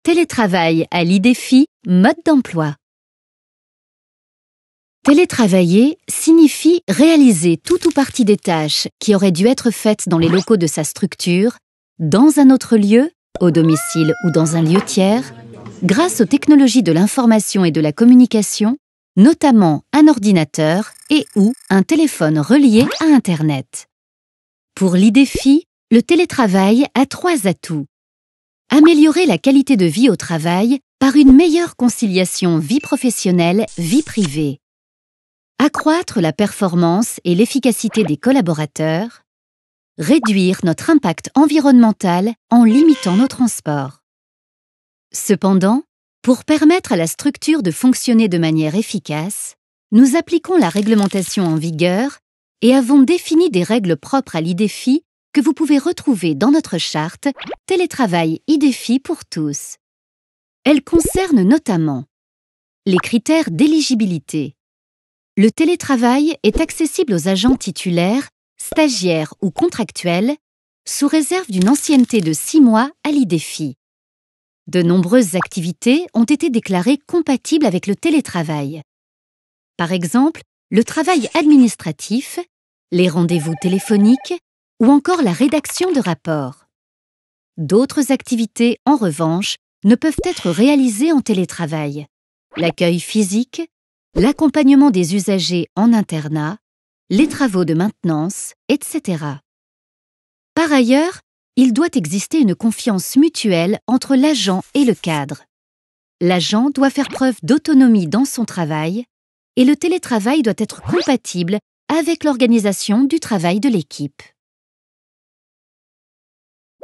Télétravail à l'IDEFI, mode d'emploi. Télétravailler signifie réaliser tout ou partie des tâches qui auraient dû être faites dans les locaux de sa structure, dans un autre lieu, au domicile ou dans un lieu tiers, grâce aux technologies de l'information et de la communication, notamment un ordinateur et ou un téléphone relié à Internet. Pour l'IDEFI, le télétravail a 3 atouts. Améliorer la qualité de vie au travail par une meilleure conciliation vie professionnelle-vie privée. Accroître la performance et l'efficacité des collaborateurs. Réduire notre impact environnemental en limitant nos transports. Cependant, pour permettre à la structure de fonctionner de manière efficace, nous appliquons la réglementation en vigueur et avons défini des règles propres à l'IDEFI que vous pouvez retrouver dans notre charte Télétravail IDEFI pour tous. Elles concernent notamment les critères d'éligibilité. Le télétravail est accessible aux agents titulaires, stagiaires ou contractuels, sous réserve d'une ancienneté de 6 mois à l'IDEFI. De nombreuses activités ont été déclarées compatibles avec le télétravail. Par exemple, le travail administratif, les rendez-vous téléphoniques ou encore la rédaction de rapports. D'autres activités, en revanche, ne peuvent être réalisées en télétravail. L'accueil physique, l'accompagnement des usagers en internat, les travaux de maintenance, etc. Par ailleurs, il doit exister une confiance mutuelle entre l'agent et le cadre. L'agent doit faire preuve d'autonomie dans son travail et le télétravail doit être compatible avec l'organisation du travail de l'équipe.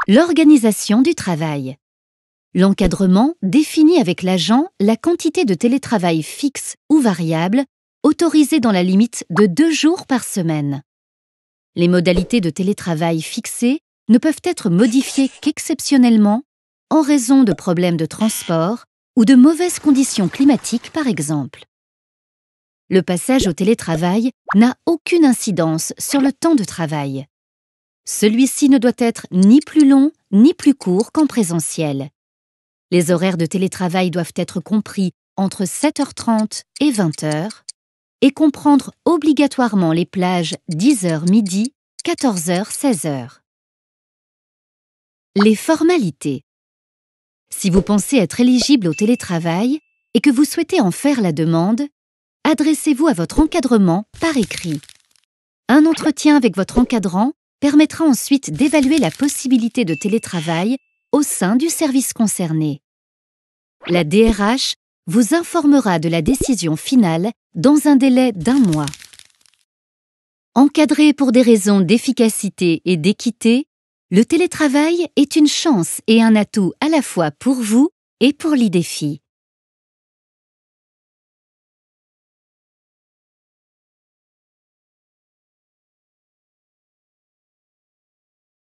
L'organisation du travail. L'encadrement définit avec l'agent la quantité de télétravail fixe ou variable autorisée dans la limite de 2 jours par semaine. Les modalités de télétravail fixées ne peuvent être modifiées qu'exceptionnellement en raison de problèmes de transport ou de mauvaises conditions climatiques par exemple. Le passage au télétravail n'a aucune incidence sur le temps de travail. Celui-ci ne doit être ni plus long ni plus court qu'en présentiel. Les horaires de télétravail doivent être compris entre 7h30 et 20h et comprendre obligatoirement les plages 10h midi, 14h, 16h. Les formalités. Si vous pensez être éligible au télétravail et que vous souhaitez en faire la demande, adressez-vous à votre encadrement par écrit. Un entretien avec votre encadrant permettra ensuite d'évaluer la possibilité de télétravail au sein du service concerné. La DRH vous informera de la décision finale dans un délai d'1 mois. Encadré pour des raisons d'efficacité et d'équité, le télétravail est une chance et un atout à la fois pour vous et pour l'IDEFI.